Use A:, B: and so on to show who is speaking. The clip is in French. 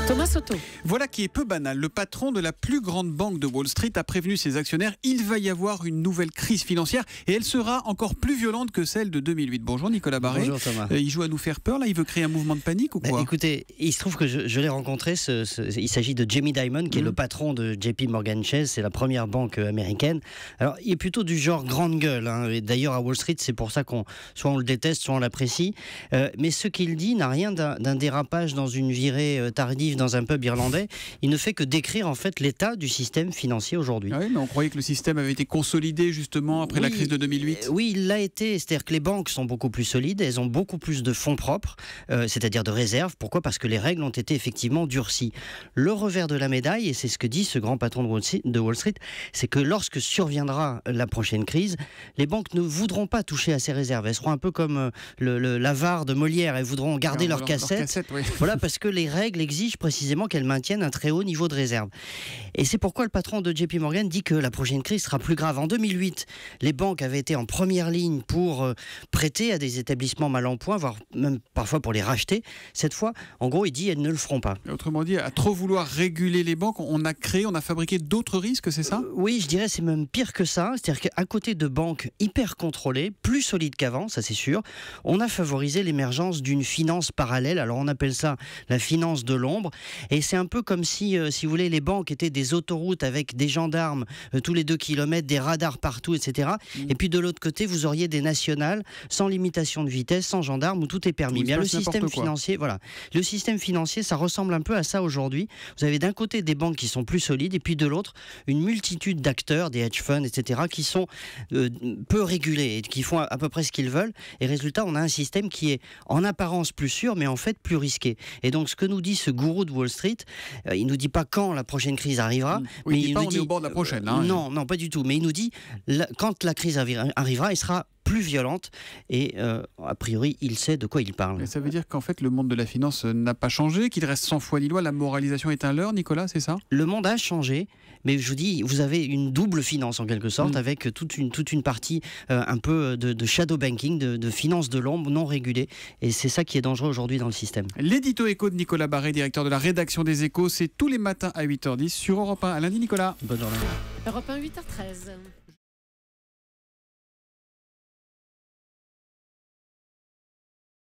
A: Thomas Soto.
B: Voilà qui est peu banal. Le patron de la plus grande banque de Wall Street a prévenu ses actionnaires. Il va y avoir une nouvelle crise financière et elle sera encore plus violente que celle de 2008. Bonjour Nicolas Barré.
C: Bonjour Thomas.
B: Il joue à nous faire peur là. Il veut créer un mouvement de panique ou quoi?
C: Écoutez, il se trouve que je l'ai rencontré. Il s'agit de Jamie Dimon, qui est le patron de JP Morgan Chase. C'est la première banque américaine. Alors, il est plutôt du genre grande gueule. Et d'ailleurs, à Wall Street, c'est pour ça soit on le déteste, soit on l'apprécie. Mais ce qu'il dit n'a rien d'un dérapage dans une virée tardive dans un pub irlandais. Il ne fait que décrire en fait l'état du système financier aujourd'hui.
B: Ah oui, mais on croyait que le système avait été consolidé justement après la crise de 2008.
C: Oui, il l'a été. C'est-à-dire que les banques sont beaucoup plus solides, elles ont beaucoup plus de fonds propres, c'est-à-dire de réserves. Pourquoi ? Parce que les règles ont été effectivement durcies. Le revers de la médaille, et c'est ce que dit ce grand patron de Wall Street, c'est que lorsque surviendra la prochaine crise, les banques ne voudront pas toucher à ces réserves. Elles seront un peu comme l'avare de Molière. Elles voudront garder leurs cassettes. Oui. Voilà, parce que les règles exigent précisément qu'elles maintiennent un très haut niveau de réserve. Et c'est pourquoi le patron de JP Morgan dit que la prochaine crise sera plus grave. En 2008, les banques avaient été en première ligne pour prêter à des établissements mal en point, voire même parfois pour les racheter. Cette fois, en gros, il dit elles ne le feront pas.
B: Autrement dit, à trop vouloir réguler les banques, on a fabriqué d'autres risques, c'est ça ?
C: Oui, je dirais c'est même pire que ça. C'est-à-dire qu'à côté de banques hyper contrôlées, plus solides qu'avant, ça c'est sûr, on a favorisé l'émergence d'une finance parallèle. Alors on appelle ça la finance de l'ombre. Et c'est un peu comme si vous voulez, les banques étaient des autoroutes avec des gendarmes tous les 2 kilomètres, des radars partout, etc. Et puis de l'autre côté, vous auriez des nationales sans limitation de vitesse, sans gendarmes, où tout est permis. Bien, le système financier, le système financier, ça ressemble un peu à ça aujourd'hui. Vous avez d'un côté des banques qui sont plus solides, et puis de l'autre, une multitude d'acteurs, des hedge funds, etc., qui sont peu régulés et qui font à peu près ce qu'ils veulent. Et résultat, on a un système qui est en apparence plus sûr, mais en fait plus risqué. Et donc, ce que nous dit ce gourou de Wall Street, il nous dit pas quand la prochaine crise arrivera.
B: Oui,
C: mais
B: il dit pas on est au bord de la prochaine.
C: Non, pas du tout. Mais il nous dit quand la crise arrivera, elle sera plus violente et a priori il sait de quoi il parle.
B: Et ça veut dire qu'en fait le monde de la finance n'a pas changé, qu'il reste sans foi ni loi, la moralisation est un leurre, Nicolas, c'est ça ?
C: Le monde a changé, mais je vous dis, vous avez une double finance en quelque sorte, avec toute une partie un peu de shadow banking, de finance de l'ombre non régulée, et c'est ça qui est dangereux aujourd'hui dans le système.
B: L'édito éco de Nicolas Barré, directeur de la rédaction des Échos, c'est tous les matins à 8h10 sur Europe 1. À lundi Nicolas.
C: Bonne journée.
A: Europe 1, 8h13.